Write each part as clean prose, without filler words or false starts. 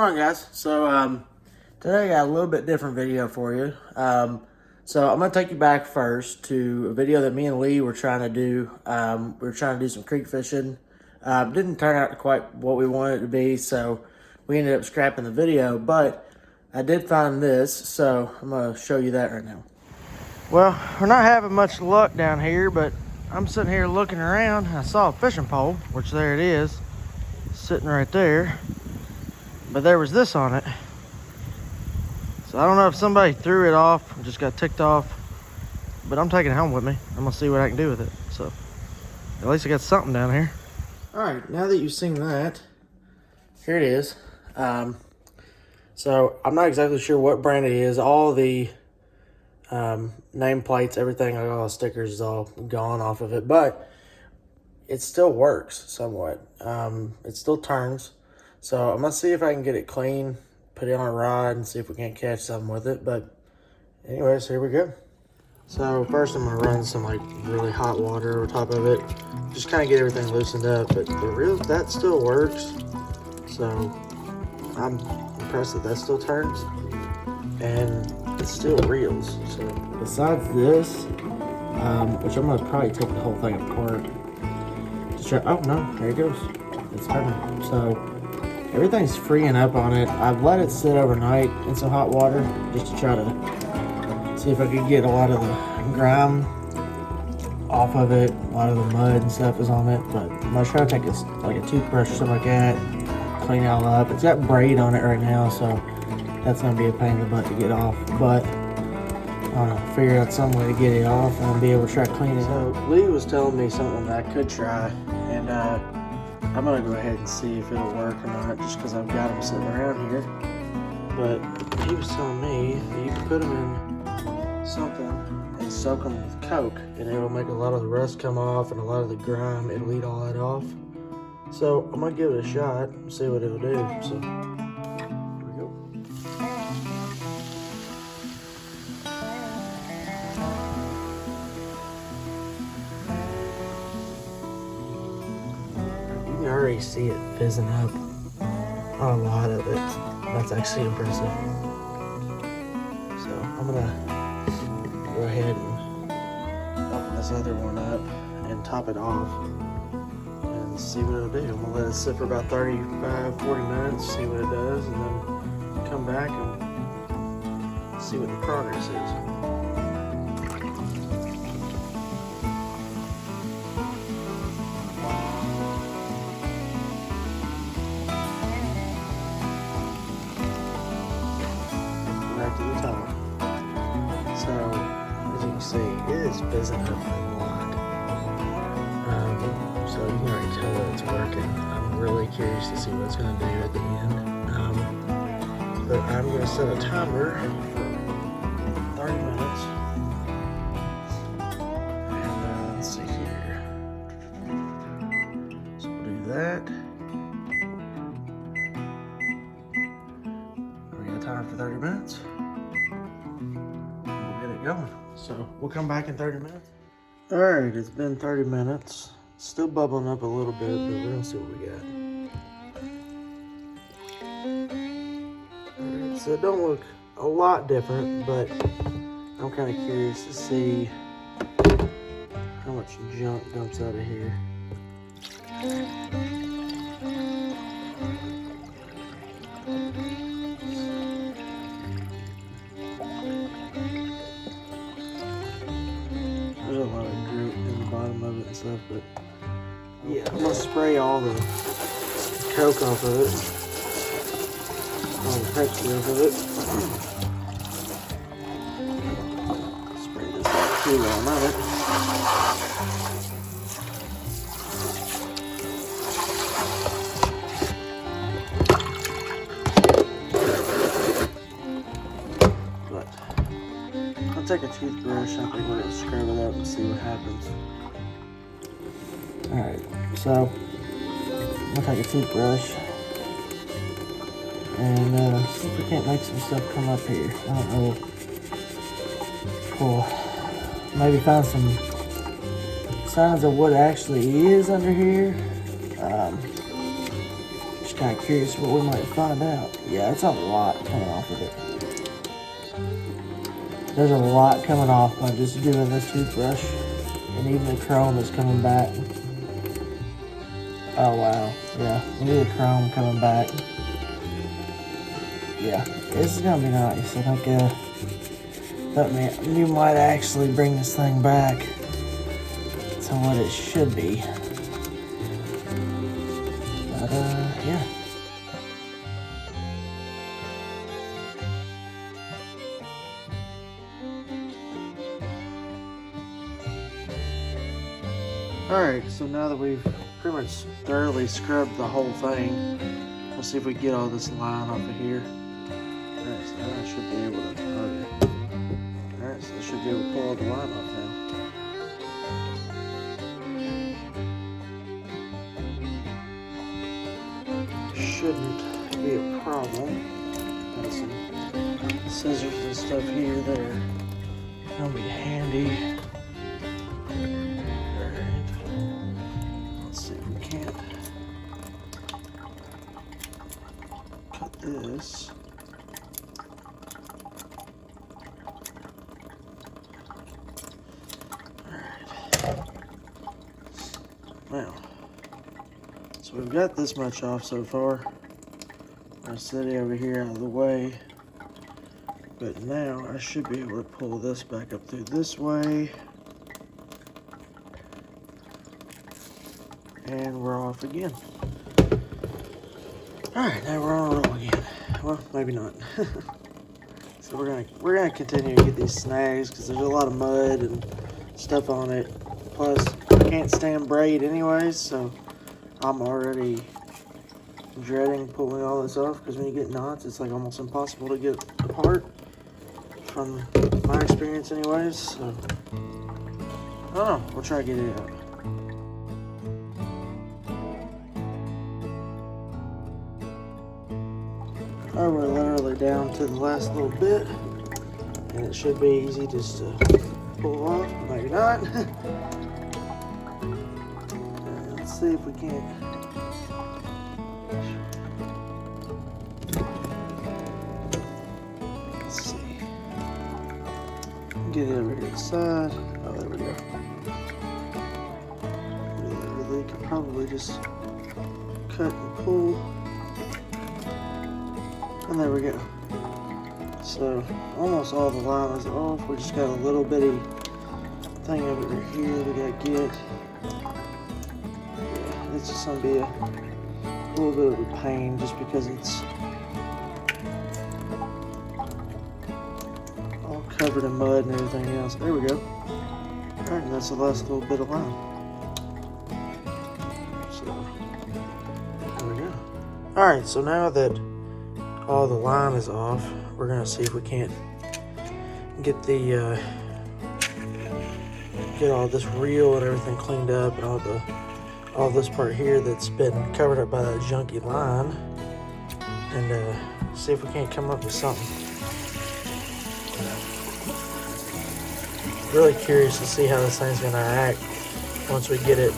going on, guys? So today I got a little bit different video for you. So I'm gonna take you back first to a video that me and Lee were trying to do. We were trying to do some creek fishing. Didn't turn out quite what we wanted it to be, so we ended up scrapping the video. But I did find this, so I'm gonna show you that right now. Well, we're not having much luck down here, but I'm sitting here looking around. I saw a fishing pole, which there it is, sitting right there. But there was this on it. So I don't know if somebody threw it off or just got ticked off, but I'm taking it home with me. I'm gonna see what I can do with it. So at least I got something down here. All right, now that you've seen that, here it is. So I'm not exactly sure what brand it is. All the nameplates, everything, like all the stickers is all gone off of it, but it still works somewhat. It still turns. So I'm gonna see if I can get it clean, put it on a rod, and see if we can't catch something with it. But anyways, here we go. So first I'm gonna run some like really hot water over top of it, just kind of get everything loosened up. But that still works. So I'm impressed that still turns, and it still reels. So besides this, which I'm gonna probably take the whole thing apart. Just try. Oh no, there it goes. It's turning. So everything's freeing up on it. I've let it sit overnight in some hot water just to try to see if I could get a lot of the grime off of it. A lot of the mud and stuff is on it. But I'm gonna try to take a toothbrush or something like that, clean it all up. It's got braid on it right now, so that's gonna be a pain in the butt to get off. But I don't know, figure out some way to get it off and I'll be able to try to clean it up. So Lee was telling me something that I could try, and I'm gonna go ahead and see if it'll work or not, just because I've got them sitting around here. But he was telling me that you can put them in something and soak them with Coke, and it'll make a lot of the rust come off and a lot of the grime. It'll eat all that off. So I'm gonna give it a shot and see what it'll do. So here we go. You can already see it fizzing up a lot of it. That's actually impressive. So I'm gonna go ahead and open this other one up and top it off and see what it'll do. I'm gonna let it sit for about 35-40 minutes, see what it does, and then come back and see what the progress is. Right to the top. So, as you can see, it is fizzing up a lot. So you can already tell that it's working. I'm really curious to see what it's going to do at the end. But I'm going to set a timer for 30 minutes. And let's see here. So we'll do that. We got a timer for 30 minutes. We'll get it going. So we'll come back in 30 minutes. All right, it's been 30 minutes. Still bubbling up a little bit, but we're gonna see what we got. All right, so it don't look a lot different, but I'm kind of curious to see how much junk dumps out of here. There's a lot of grit in the bottom of it and stuff, but yeah, I'm gonna spray all the Coke off of it, all the Pepsi off of it. Spray this out too while I'm at it. But I'll take a toothbrush. I think we're gonna scrub it up and see what happens. Alright, so I'm gonna take a toothbrush and see if we can't make some stuff come up here. I don't know. Cool. Maybe find some signs of what actually is under here. Just kind of curious what we might find out. Yeah, it's a lot coming off of it. There's a lot coming off by just doing this toothbrush. And even the chrome is coming back. Oh wow, yeah, look at the chrome coming back. Yeah, this is gonna be nice. I think you might actually bring this thing back to what it should be. But yeah. Alright, so now that we've pretty much thoroughly scrubbed the whole thing, let's see if we can get all this line off of here. Alright, so now I should be able to, oh yeah. Alright, so I should be able to pull all the line off now. Shouldn't be a problem. Got some scissors and stuff here that are gonna be handy. This. Alright. Now, so we've got this much off so far. I set it over here out of the way. But now I should be able to pull this back up through this way. And we're off again. Alright, now we're on a roll again. Well, maybe not. So we're gonna continue to get these snags because there's a lot of mud and stuff on it. Plus, I can't stand braid anyways, so I'm already dreading pulling all this off because when you get knots, it's like almost impossible to get apart. From my experience anyways, so I don't know, we'll try to get it out. Alright, we're literally down to the last little bit, and it should be easy just to pull off, but maybe not. Let's see if we can't. Let's see. Get it over here to the side. Oh, there we go. Really could probably just cut and pull. And there we go. So almost all the line is off. We just got a little bitty thing over here we gotta get. Yeah, it's just gonna be a little bit of a pain just because it's all covered in mud and everything else. There we go. Alright, and that's the last little bit of line. So there we go. Alright, so now that all the line is off, we're gonna see if we can't get the get all this reel and everything cleaned up, and all this part here that's been covered up by that junky line, and see if we can't come up with something. Really curious to see how this thing's gonna act once we get it,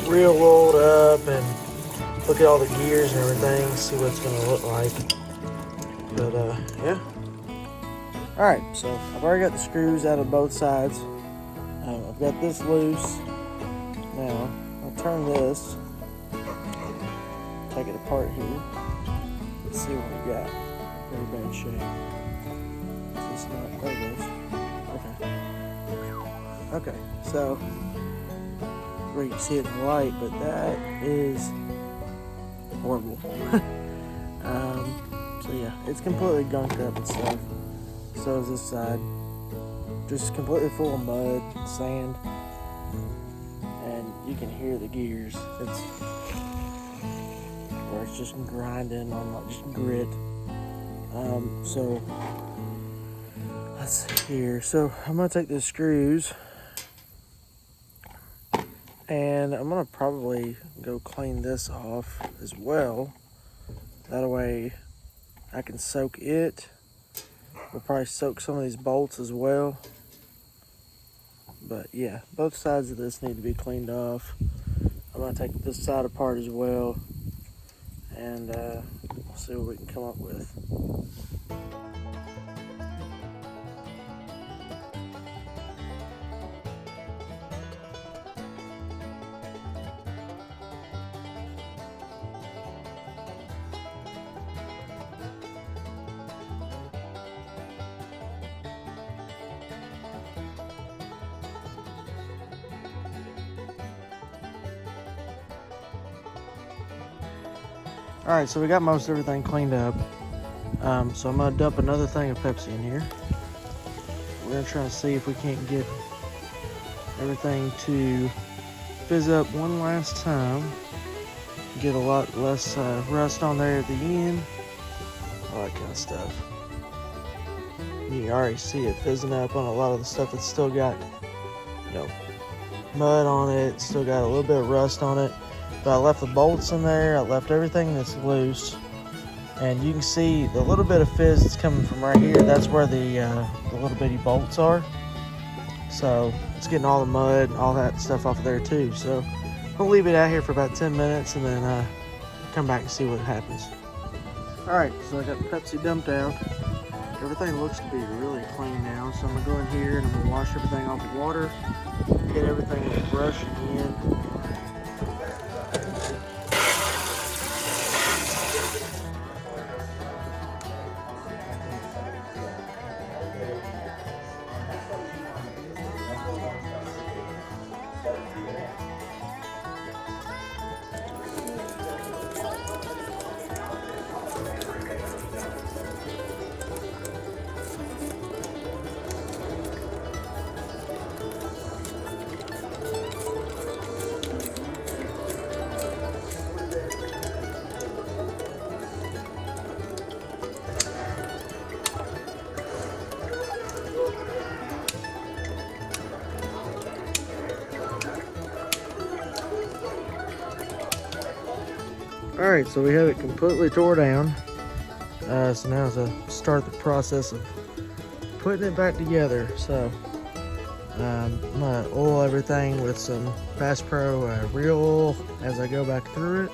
real rolled up and look at all the gears and everything, see what it's going to look like. But, yeah. Alright, so I've already got the screws out of both sides. I've got this loose. Now, I'll turn this. Take it apart here. Let's see what we got. Very bad shape. It's not, there it goes. Okay, so, where you can see it in the light, but that is horrible. So yeah, it's completely gunked up and stuff. So is this side. Just completely full of mud, sand, and you can hear the gears. Where it's just grinding on like just grit. So let's see here. So I'm gonna take the screws and I'm gonna probably go clean this off as well. That way I can soak it. We'll probably soak some of these bolts as well. But yeah, both sides of this need to be cleaned off. I'm gonna take this side apart as well. and we'll see what we can come up with. Alright, so we got most everything cleaned up. So I'm going to dump another thing of Pepsi in here. We're going to try to see if we can't get everything to fizz up one last time. Get a lot less rust on there at the end. All that kind of stuff. You can already see it fizzing up on a lot of the stuff that's still got, you know, mud on it. Still got a little bit of rust on it. But I left the bolts in there. I left everything that's loose. And you can see the little bit of fizz that's coming from right here. That's where the little bitty bolts are. So it's getting all the mud and all that stuff off of there too. So I'll leave it out here for about 10 minutes and then come back and see what happens. All right, so I got the Pepsi dumped out. Everything looks to be really clean now. So I'm gonna go in here and I'm gonna wash everything off with water, get everything with a brush again. Alright, so we have it completely tore down. So now to start the process of putting it back together. So I'm gonna oil everything with some Bass Pro real oil as I go back through it.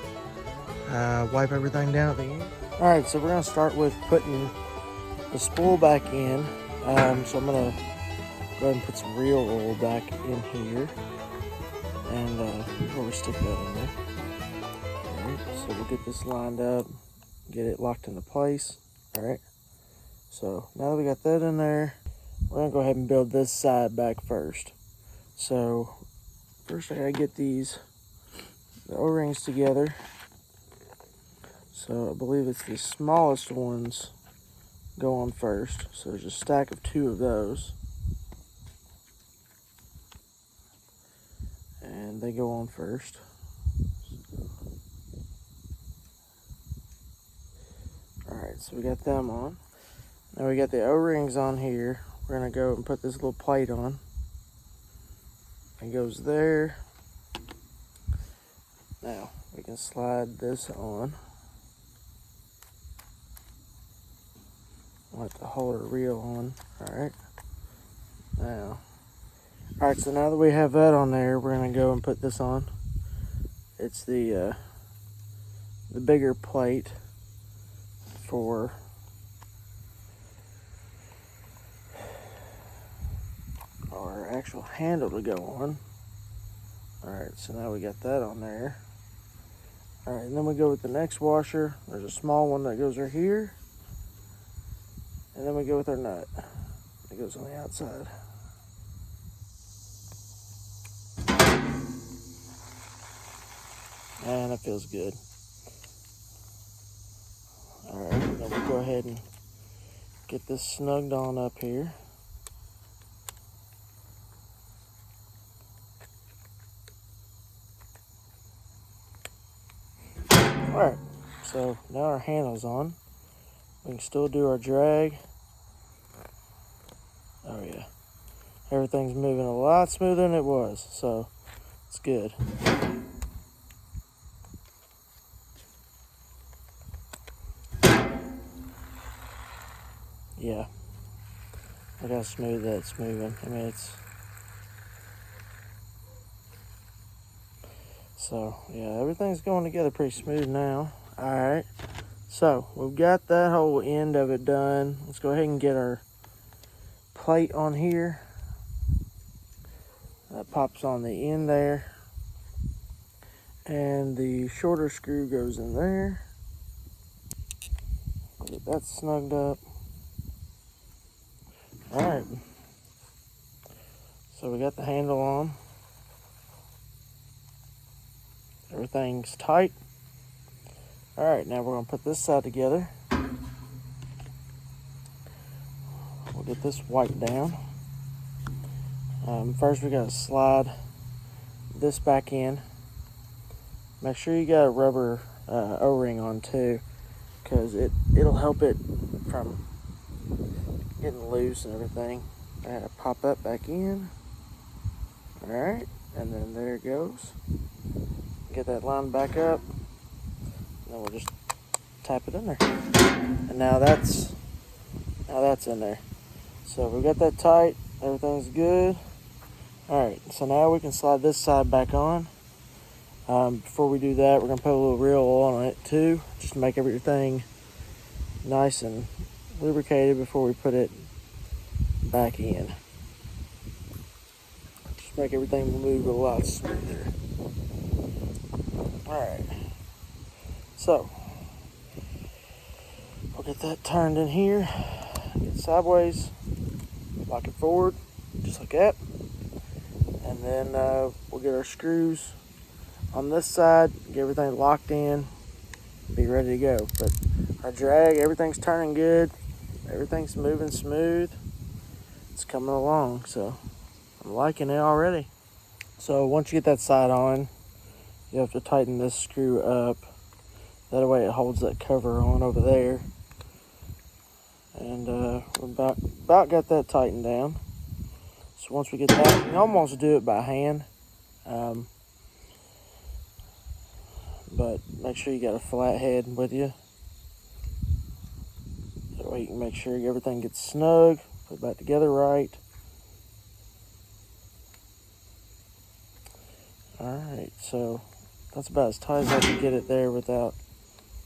Wipe everything down at the end. Alright, so we're gonna start with putting the spool back in. So I'm gonna go ahead and put some real oil back in here. And before we stick that in there. So we'll get this lined up, get it locked into place. All right, so now that we got that in there, we're gonna go ahead and build this side back first. So first I gotta get the O-rings together. So I believe it's the smallest ones go on first. So there's a stack of 2 of those. And they go on first. Alright, so we got them on. Now we got the O-rings on here. We're going to go and put this little plate on. It goes there. Now, we can slide this on. I'll have the holder reel on. Alright. Now. Alright, so now that we have that on there, we're going to go and put this on. It's the bigger plate for our actual handle to go on. Alright, so now we got that on there. Alright, and then we go with the next washer. There's a small one that goes right here. And then we go with our nut. It goes on the outside. And it feels good. Alright, then we'll go ahead and get this snugged on up here. Alright, so now our handle's on. We can still do our drag. Oh yeah. Everything's moving a lot smoother than it was, so it's good. Yeah. Look how smooth that's moving. I mean, it's... So, yeah, everything's going together pretty smooth now. Alright, so we've got that whole end of it done. Let's go ahead and get our plate on here. That pops on the end there. And the shorter screw goes in there. Get that snugged up. Alright, so we got the handle on. Everything's tight. Alright, now we're going to put this side together. We'll get this wiped down. First we got to slide this back in. Make sure you got a rubber O-ring on too, because it'll help it from getting loose and everything. I had to pop that back in. Alright, and then there it goes. Get that line back up. And then we'll just tap it in there. And now that's in there. So we got that tight, everything's good. Alright, so now we can slide this side back on. Before we do that, we're going to put a little real oil on it too, just to make everything nice and lubricated before we put it back in. Just make everything move a lot smoother. Alright, so we'll get that turned in here, get it sideways, lock it forward, just like that. And then we'll get our screws on this side, get everything locked in, be ready to go. But our drag, everything's turning good, everything's moving smooth, it's coming along, so I'm liking it already. So once you get that side on, you have to tighten this screw up, that way it holds that cover on over there. And we're about got that tightened down. So once we get that, you can almost do it by hand. But make sure you got a flat head with you. That way you can make sure everything gets snug, put it back together right. Alright, so that's about as tight as I can get it there without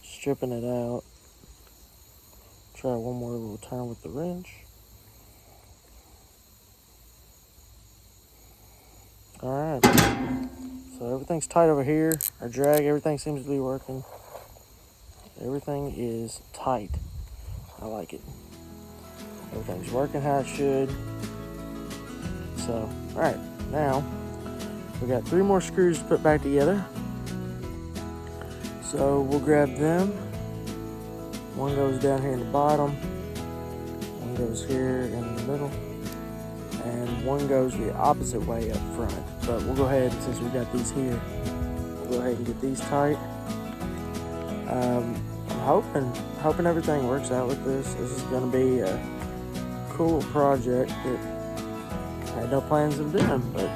stripping it out. Try one more little turn with the wrench. Alright, so everything's tight over here. Our drag, everything seems to be working. Everything is tight. I like it. Everything's working how it should. So, alright, now we got 3 more screws to put back together. So we'll grab them. One goes down here in the bottom, one goes here in the middle, and one goes the opposite way up front. But we'll go ahead, since we got these here, we'll go ahead and get these tight. I'm hoping everything works out with this. This is going to be a cool project that I had no plans of doing, but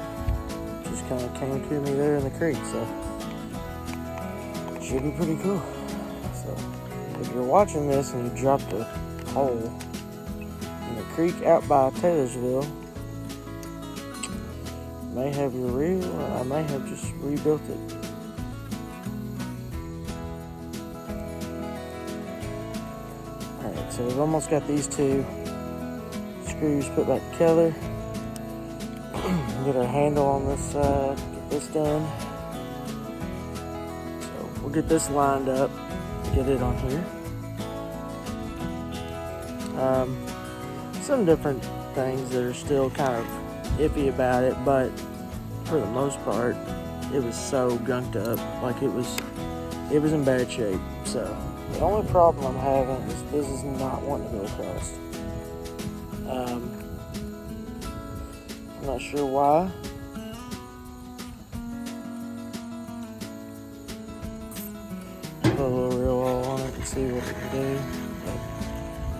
just kind of came to me there in the creek, so it should be pretty cool. So if you're watching this and you dropped a hole in the creek out by Taylorsville, you may have your reel, or I may have just rebuilt it. Alright, so we've almost got these 2 screws put back together. Get our handle on this side, get this done. So we'll get this lined up, get it on here. Some different things that are still kind of iffy about it, but for the most part, it was so gunked up, like it was in bad shape. So the only problem I'm having is this is not wanting to go across. I'm not sure why. Put a little real oil on it and see what it can do. But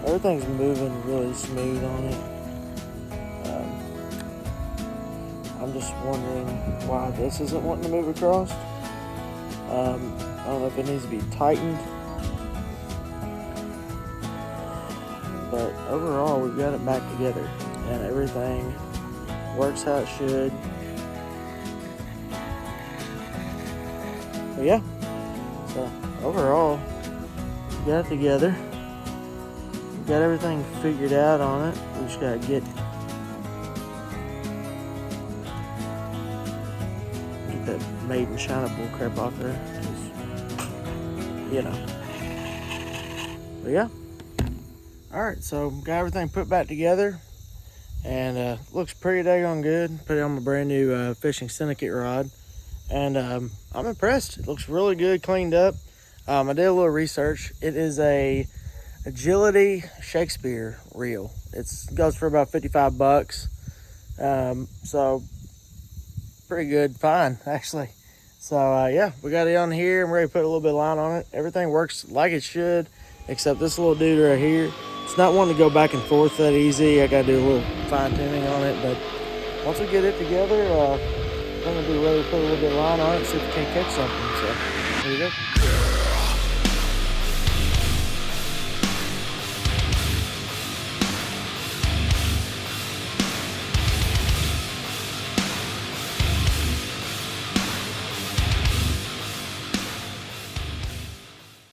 everything's moving really smooth on it. I'm just wondering why this isn't wanting to move across. I don't know if it needs to be tightened. But overall, we've got it back together and everything works how it should. But yeah, So overall, we got it together. We got everything figured out on it. We just gotta get that made in China bull crap off there. You know. But yeah. Alright, so got everything put back together. And looks pretty daggone good. Put it on my brand new Fishing Syndicate rod. And I'm impressed. It looks really good, cleaned up. I did a little research. It is a Agility Shakespeare reel. It goes for about 55 bucks. So pretty good find, actually. So yeah, we got it on here. I'm ready to put a little bit of line on it. Everything works like it should, except this little dude right here. It's not one to go back and forth that easy. I gotta do a little fine tuning on it, but once we get it together, I'm gonna be ready to put a little bit of line on it, see if we can't catch something. So there you go.